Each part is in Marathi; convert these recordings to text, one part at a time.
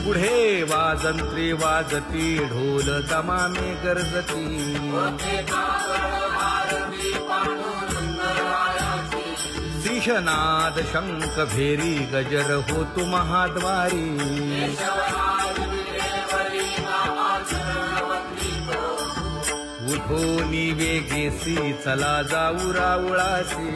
पुढे वाजंत्री वाजती ढोल दमामे गरजती शिशनाद शंख भेरी गजर होतु महाद्वारी उठो निवेगेसी चला जाऊ रावळासी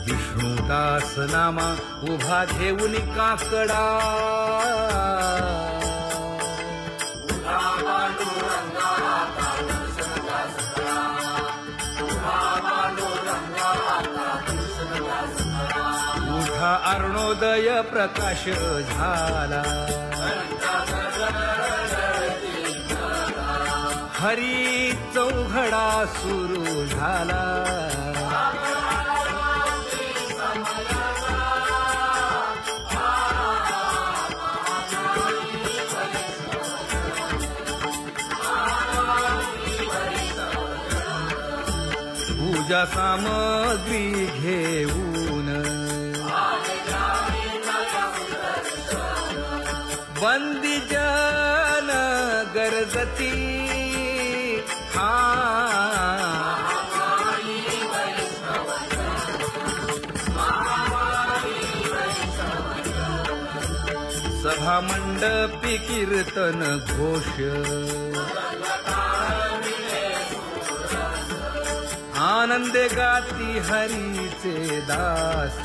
विष्णुदास नामा उभा घेऊन काकडा उठा अरुणोदय प्रकाश झाला हरी चौघडा सुरू झाला पूजा सामग्री घेऊन बंदी जन गरजती सभा मंडपी कीर्तन घोष आनंदे गाती हरीचे दास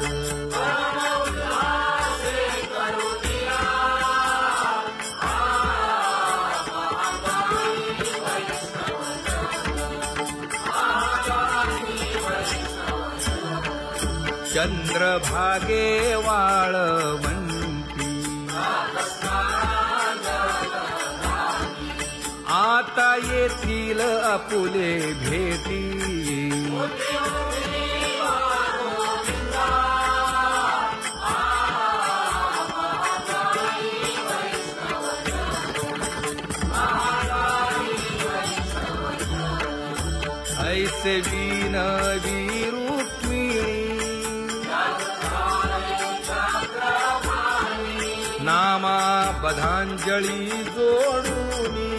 चंद्रभागे वाळवंती आता येथील आपुले भेटी ऐसे विनवी रुक्मिणी नामा बधांजळी जोडूनी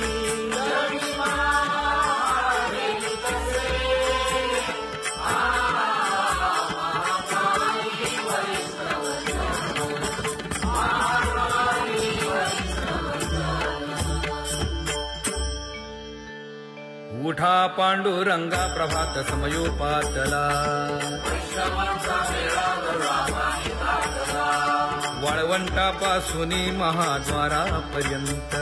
उठा पांडुरंगा प्रभात समयोपातला वाळवंटापासून महाद्वारापर्यंत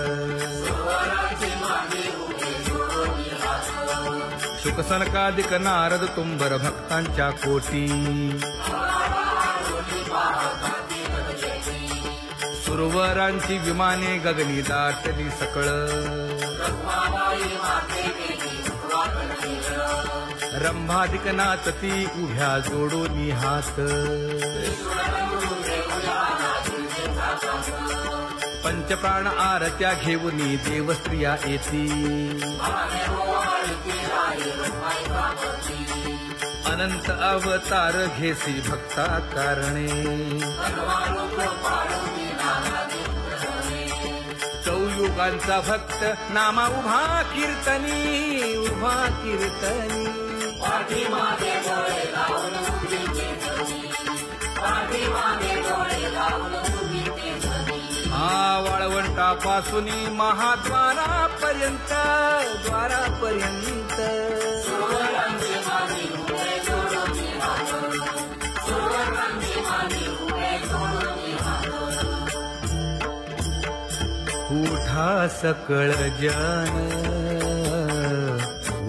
शुकसनकादिक नारद तुंबर भक्तांच्या कोटी सुरवरांची विमाने गगनी दाटली सकळ रंभादिक नाचती उभ्या जोडोनी हात पंचप्राण आरत्या घेऊनी देवस्त्रिया येती अनंत अवतार घेसी भक्ता कारणे चौयुगांचा भक्त नामा उभा कीर्तनी उभा कीर्तनी वाळवंटापासून महाद्वारापर्यंत द्वारापर्यंत उठा सकळ जन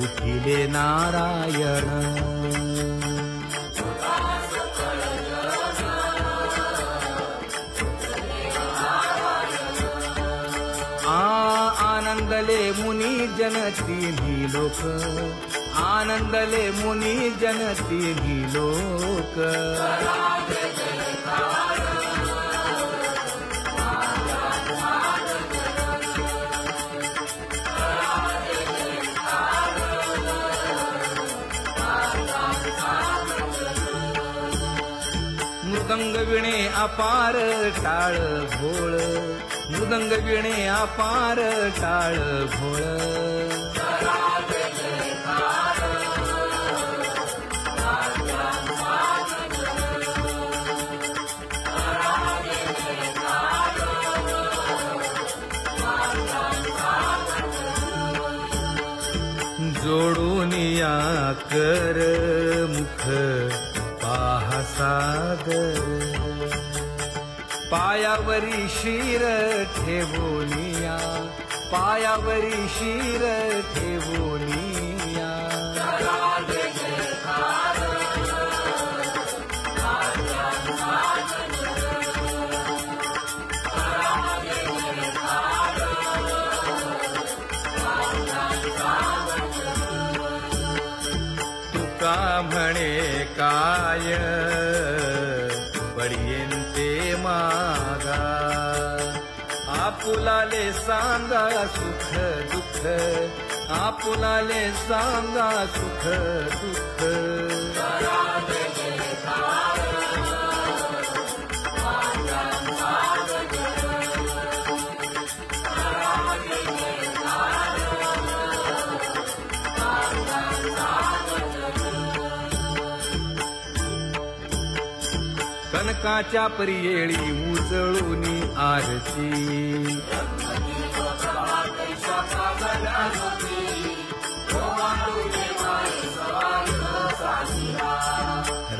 उठिले नारायण आनंदले मुनी जन तिन्ही लोक, आनंदले मुनी जन तिन्ही लोक. मृदंग विणे अपार टाळ भोळ, मृदंग विणे अपार टाळ भोळ. जोडून या कर मुख पाहा सागर, पायावरी शिर ठेवोनिया, पायावरी शिर ठेवोनिया. तुका म्हणे काय बडियेंते मागा, आपुलाले सांगा सुख दुःख, आपुलाले सांगा सुख दुःख. कनकाच्या परियेळी उजळूनी आरती,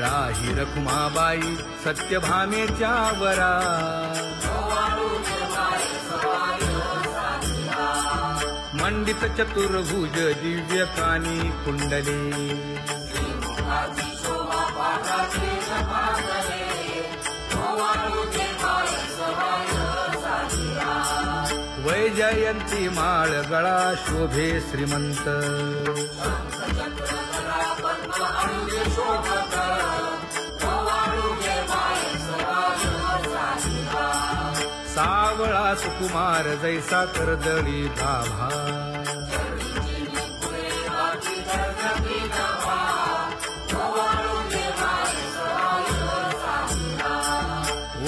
राही रखुमाबाई सत्यभामेच्या वरा, मंडित चतुर्भुज दिव्य कानी कुंडले, वैजयंती माळ गळा शोभे श्रीमंत, सावळा सुकुमार जैसा कर्दळी गाभा,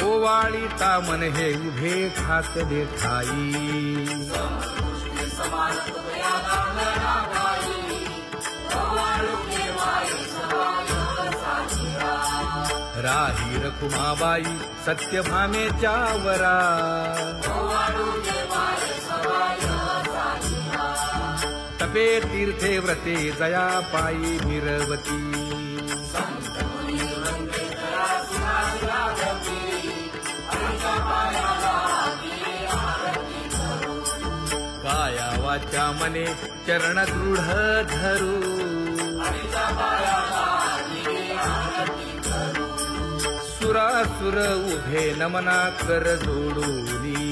ओवाळी तामन हे उभे खाकले ठाई, राही रखुमाबाई सत्यभामेच्या वरा, तपे तीर्थे व्रते जया पायी मिरवती, काया वाचा मने चरण दृढ धरू, सुरासुर उभे नमना कर जोडूनी,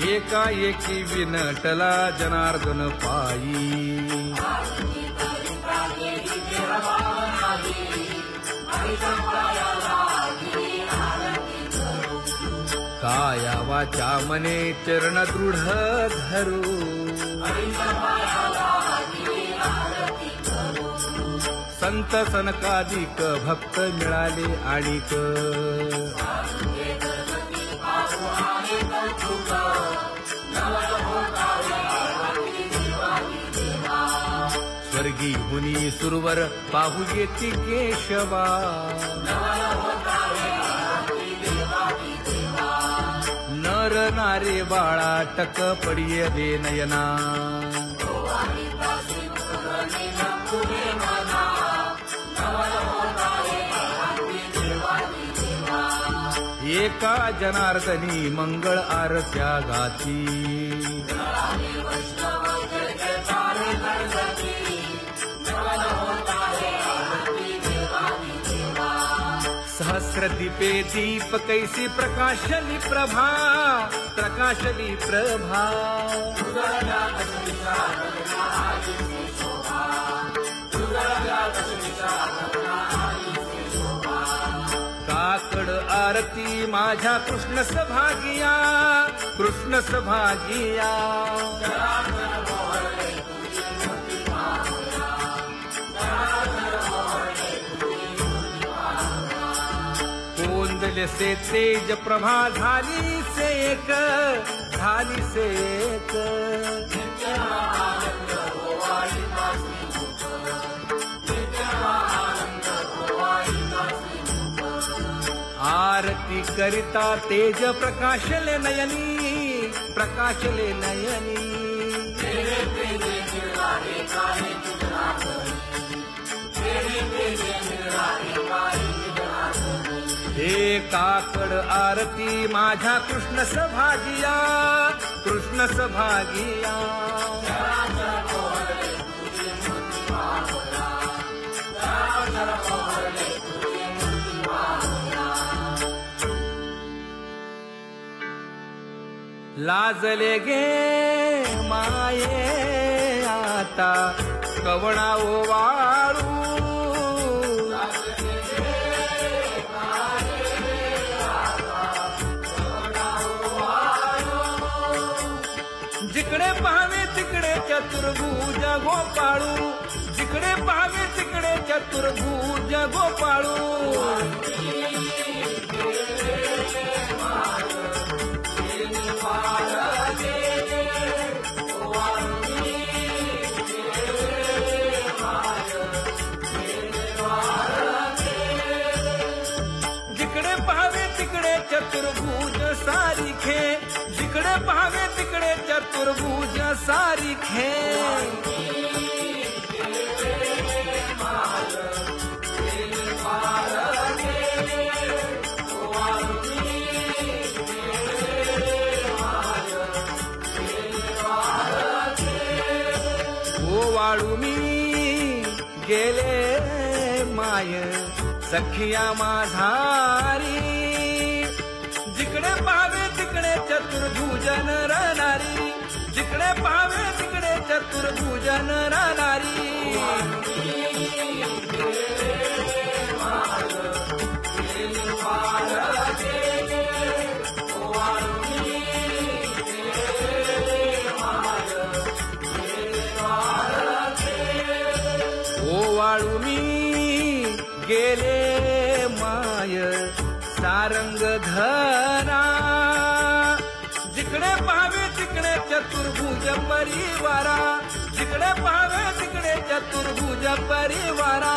एकाएकी विनटला जनार्दन पायी, काया वाचा मने चरण दृढ धरू, संत सनकादिक भक्त मिळाले आणिक, स्वर्गी हुनी सुरवर पाहू येती केशवा, नर नारे बाळा टक पडिये दे नयना, एका जनार्दनी मंगळ आरत्या गाती, सहस्रदीपे दीप कैसी प्रकाशली प्रभा, प्रकाशली प्रभा. काकड आरती माझ्या कृष्ण सभागिया, कृष्ण सभागिया. कोंदले से तेज प्रभा झाली से एक, झाली से एक. आरती करिता तेज प्रकाशले नयनी, प्रकाशले नयनी. हे काकड आरती माझ्या कृष्ण सभागिया, कृष्ण सभागिया. लाजले गे माये आता कवणा ओवाळू. जिकडे पाहावे तिकडे चतुर्भुज गोपाळू, जिकडे पाहावे तिकडे चतुर्भुज गोपाळू. जिकडे पाहावे तिकडे चतुर्भुज सारिखे, जिकडे पाहावे तिकडे चतुर्भुज सारिखे. ओवाळू मी गेले माय सखिया माझारी. जिकडे पाहावे तिकडे चतुर्भुज नरनारी, जिकडे पाहावे तिकडे चतुर्भुज नरनारी. ओवाळू मी गेले माय सारंग धरा. जिकडे पाहावे तिकडे चतुर्भुज परिवारा, जिकडे पाहावे तिकडे चतुर्भुज परिवारा.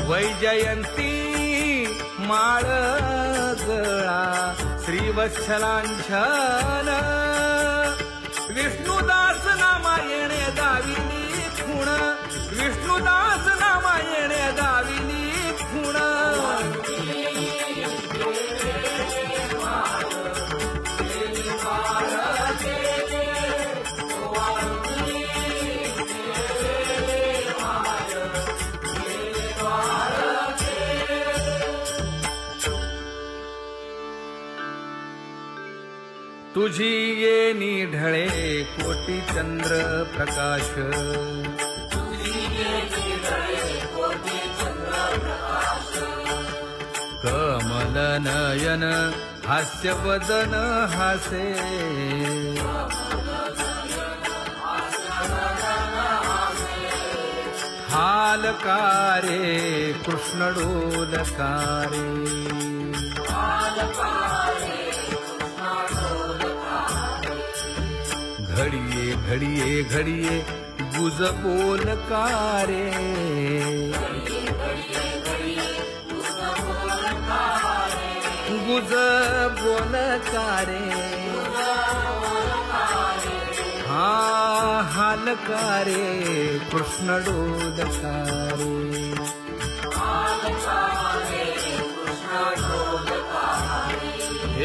वैजयंती माळ गळा श्रीवत्सलांछन. विष्णुदास नामायणे दाविनी खूण, विष्णुदास नामायणे दाविनी खूण. तुझी ये ढळे कोटी चंद्र प्रकाश. कमल नयन हास्य वदन हासे. हालकारे कृष्ण डोलकारे. घडिये घडिये घडिये गुज बोलकारे. गुज बोलकारे. हा हालकारे कृष्ण डोलकारे.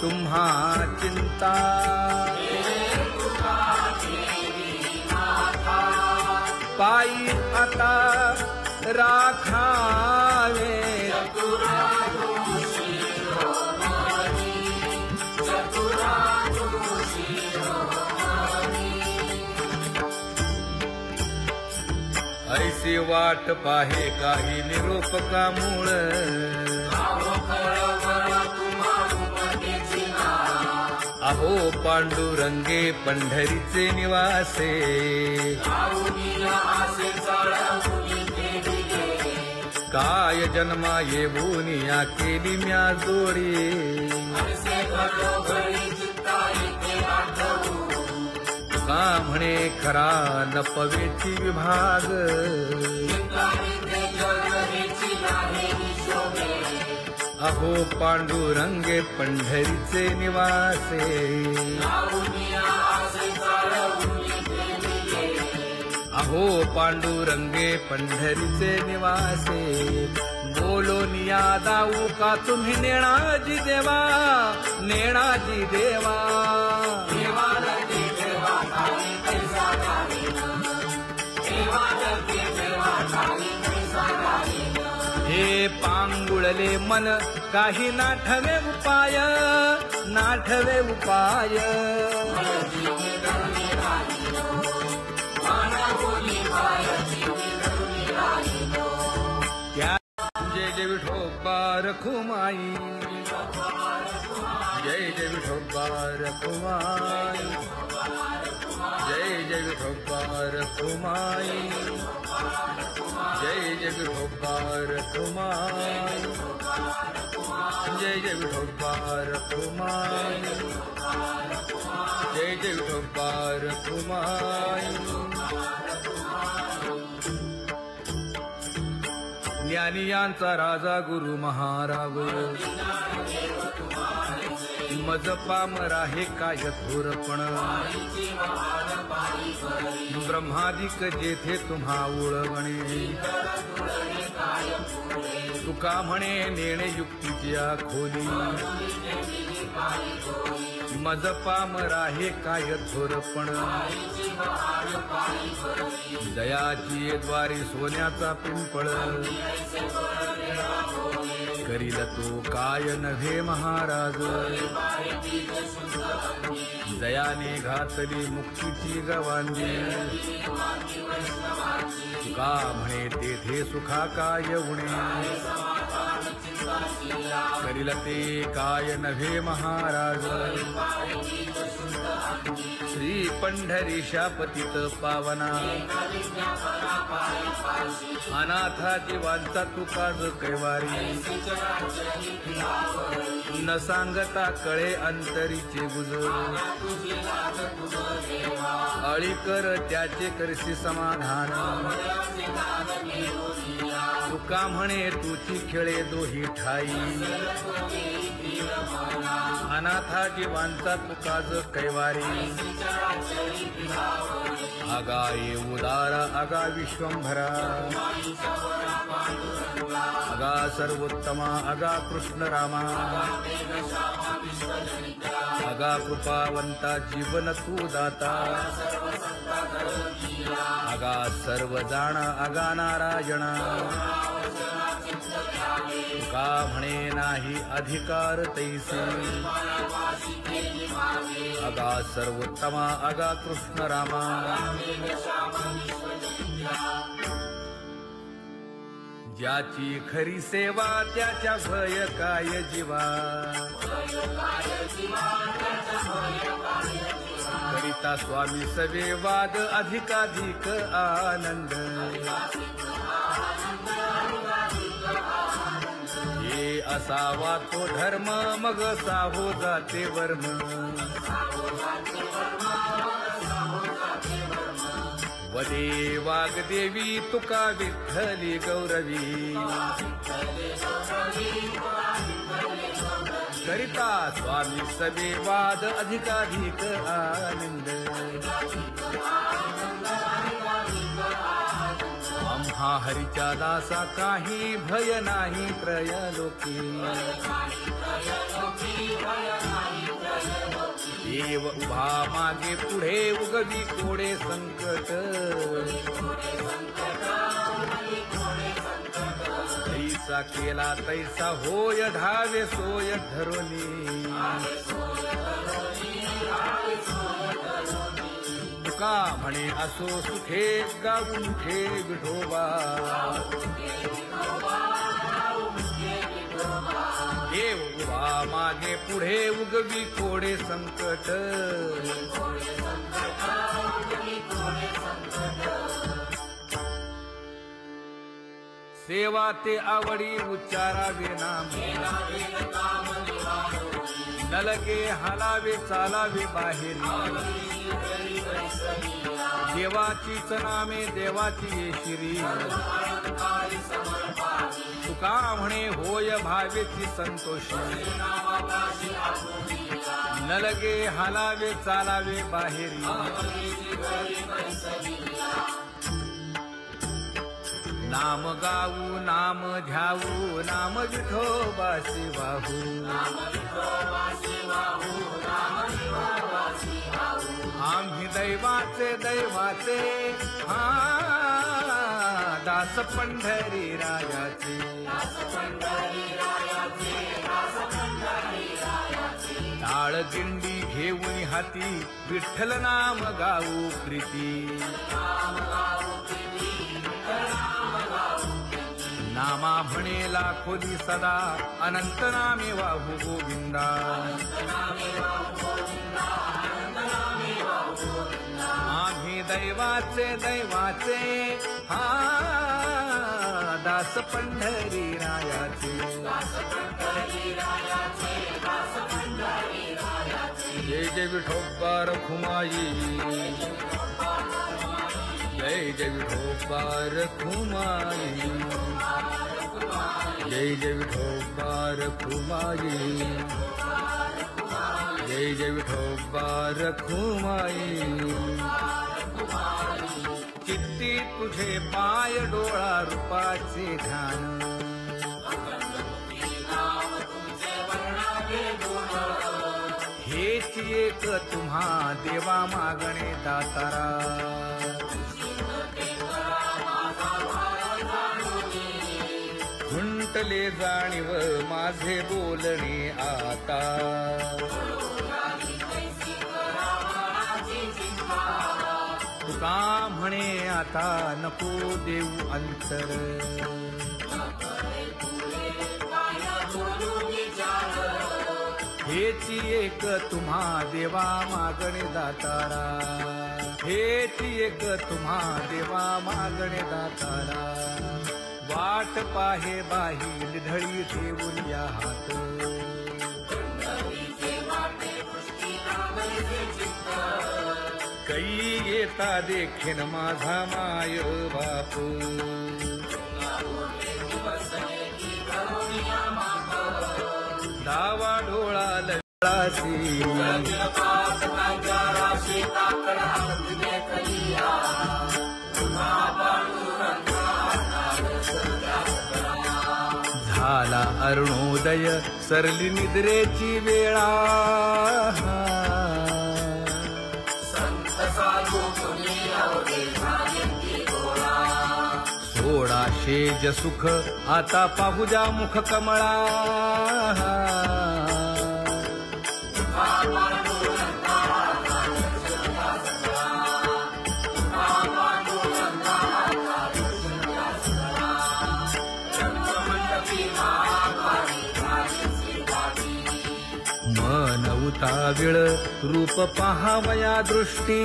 तुम्हा चिंता पायी आता राखावे ऐसी वाट पाहे काही निरोप का मूळ अहो पांडुरंगे पंढरीचे निवासे काय जन्मा येऊन या केली म्या जोडी का म्हणे खरा नपवेची विभाग अहो पांडुरंगे पंढरीचे निवासे अहो पांडुरंगे पंढरीचे निवासे बोलोनिया दाऊ का तुम्ही नेणाजी देवा नेणाजी देवा हे पांगुळले मन काही नाठवे उपाय नाठवे उपाय जय जय विठोबा रखुमाई जय जय विठोबा रखुमाई जय जय विठोबा रखुमाई जय जय विठोबा रखुमाई जय जय विठोबा रखुमाई जय जय विठोबा रखुमाई ज्ञानियांचा राजा गुरु महाराज मज पामरा हे काय थोरपण ब्रह्मादिक जेथे तुम्हा ओळवणे तुका म्हणे नेणे युक्तीची खोली मज पामरा हे काय थोरपण दयाची द्वारी सोन्याचा पिंपळ करील तो काय नव्हे महाराज दयाने घातली मुक्तीची गवांजी तुका म्हणे तेथे सुखा काय उणे करील ते काय नव्हे महाराज श्री पंढरीशा पतित पावना अनाथा जीवांचा तुकाज कैवारी न सांगता कळे अंतरीचे गुज अळी कर त्याचे करशी समाधान तुका म्हणे तुची खेळे दोही ठाई अनाथा जीवांचा तुकाज कैवारी आगा ये उदारा आगा विश्वंभरा आगा सर्वोत्तमा आगा कृष्ण रामा आगा कृपावंता जीवन तू दाता आगा सर्व जाणा आगा नारायणा तुका म्हणे नाही अधिकार तैसे आगा सर्वोत्तमा आगा कृष्ण रामा ज्याची खरी सेवा त्याच्या भय काय जीवा करिता स्वामी सवे वाद अधिकाधिक आनंद ये असावा तो धर्म मग साहो जाते वर्म वदे वाग्देवी तुका विठ्ठली गौरवी करिता स्वामी सवे वाद अधिकाधिक आनंद आम्हा हरीच्या दासा काही भय नाही त्रयलोकी देव उभा मागे पुढे उगवी कोडे संकट तैसा केला तैसा होय धावे सोय धरुनी तुका म्हणे असो सुखे गाऊन ठे विठोबा देव उभा मागे पुढे उगवी कोडे संकट सेवा ते आवडी उच्चारावे नाम नलगे हालावे चालावे बाहेर देवाचीच नामे देवाची शिरी तुका म्हणे होय भावेची संतोषी नलगे हालावे चालावे बाहेरी नाम गाऊ नाम ध्याऊ नाम विठोबासी वाहू आम्ही दैवाचे दैवाचे हा दास पंढरी रायाचे टाळ दिंडी घेऊन हाती विठ्ठल नाम गाऊ प्रीती नामा म्हणे लाखोली सदा अनंत नामे वाहू गोविंदा आम्ही दैवाचे दैवाचे हा दास पंढरी रायाचे जय जय विठोबा रखुमाई जय जय विठोबा रखुमाई जय जय विठोबा रखुमाई जय जय विठोबा रखुमाई चित्ती तुझे पाय डोळा रूपाचे ध्यान हेच एक तुम्हा देवा मागणे दातारा खुंटले जाणीव माझे बोलणे आता तुका म्हणे आता नको देऊ अंतर हेची एक तुम्हा देवा मागणे दातारा हेची एक तुम्हा देवा मागणे दातारा वाट पाहे बाही ढळी ठेवून या हात कै येता देखीन माझा माय बाप डावा डोळा लळासी झाला अरुणोदय सरली निद्रेची वेळा सोडा शेज सुख आता पाहू द्या मुख कमळा मन उताविळ रूप पाहावया दृष्टी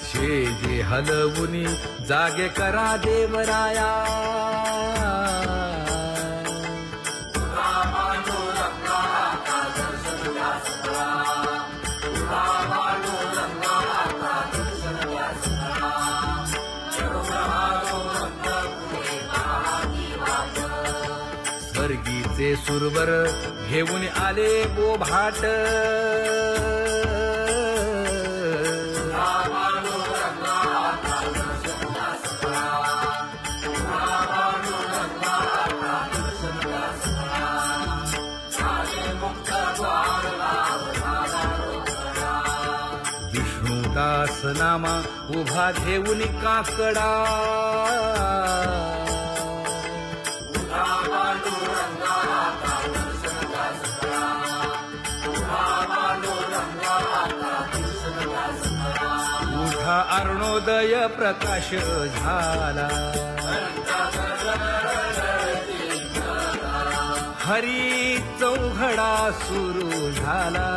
शेजे हलवुनी जागे करा देवराया वर्गीचे सुरवर घेऊन आले बोभाट विष्णुदास नामा उभा घेऊन काकडा उठा अरुणोदय प्रकाश झाला हरी चौघडा सुरू झाला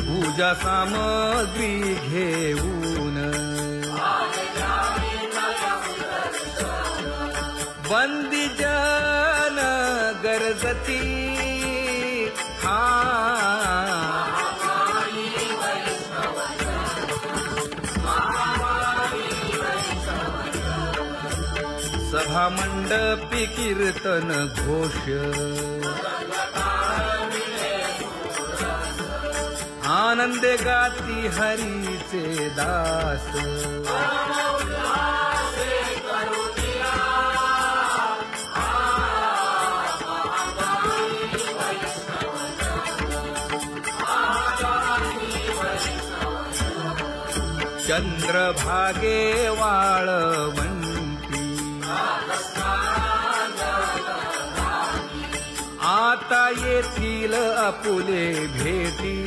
पूजा सामग्री घेऊन बंदी जन गरजती सभा मंडपी कीर्तन घोष आनंदे गाती हरीचे दास चंद्रभागे वाळवंती आता येथील आपुले भेटी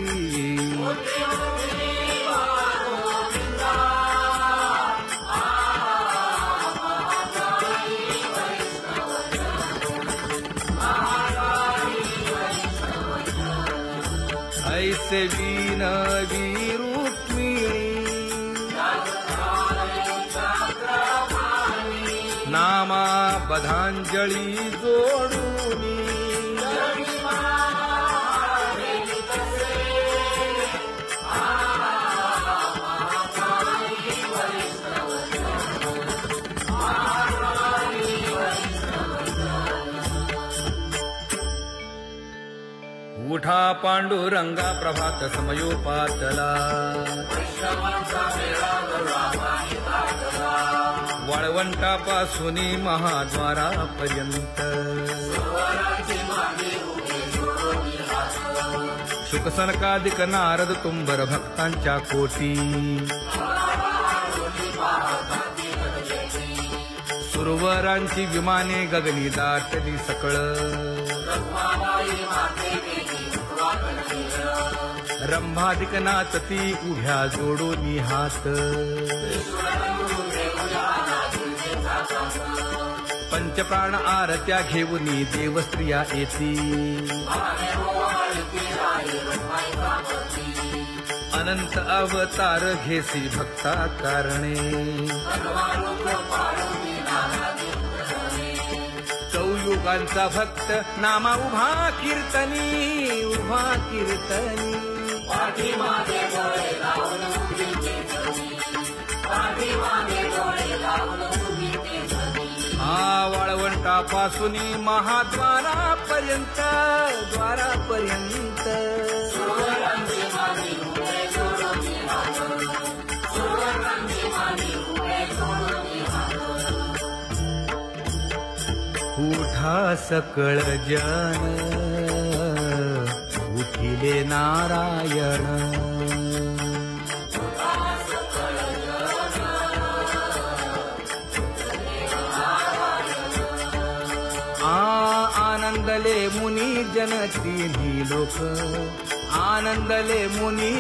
ऐसे विनवी रुक्मिणी नामा बधांजळी जोडूनी उठा पांडुरंगा प्रभात समयोपातला वाळवंटापासून महाद्वारापर्यंत शुकसनकादिक नारद तुंबर भक्तांच्या कोटी सुरवरांची विमाने गगनी दाटली सकळ रंभादिक नाचती उभ्या जोडोनी हात पंचप्राण आरत्या घेऊनी देवस्त्रिया येती अनंत अवतार घेसी भक्ता कारणे चौयुगांचा भक्त नामा उभा कीर्तनी वाळवंटापासून महाद्वारापर्यंत उठा सकळ जन उठिले नारायण आनंदले मुनी जन तिन्ही लोक आनंदले मुनी